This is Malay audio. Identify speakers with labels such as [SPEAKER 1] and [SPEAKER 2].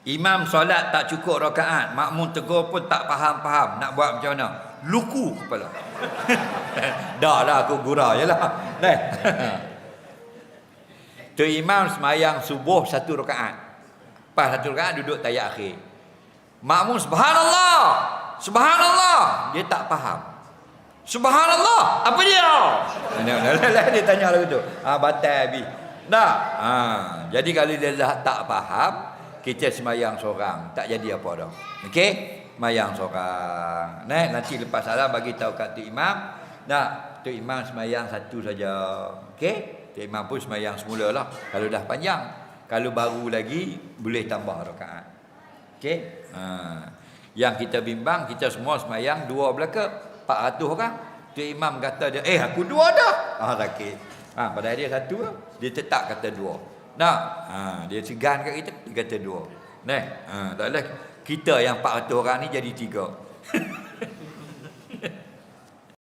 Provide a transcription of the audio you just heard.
[SPEAKER 1] Imam solat tak cukup rakaat, makmum tegur pun tak faham-faham, nak buat macam mana? Luku kepala. Dah lah aku gurau je lah. Tu imam semayang subuh 1 rakaat. Lepas 1 rakaat duduk tayat akhir. Makmum subhanallah, subhanallah, dia tak faham. Subhanallah, apa dia? Dia tanya lagu tu. Batal habis. Dah. Jadi kalau dia dah tak faham, kita semayang seorang, tak jadi apa dah. Okey? Semayang seorang. Nanti lepas salam bagi tahu kat tu imam. Tu imam semayang 1 saja. Okey? Tu imam pun semayang semula lah. Kalau dah panjang, kalau baru lagi boleh tambah rakaat. Okey? Yang kita bimbang, kita semua semayang 2 belaka. 400 orang. Tu imam kata dia, aku 2 dah. Sakit. Padahal dia 1 lah. Dia tetap kata 2. Dia segan kat kita, dia kata 2. Tak boleh. Kita yang 400 orang ni jadi 3.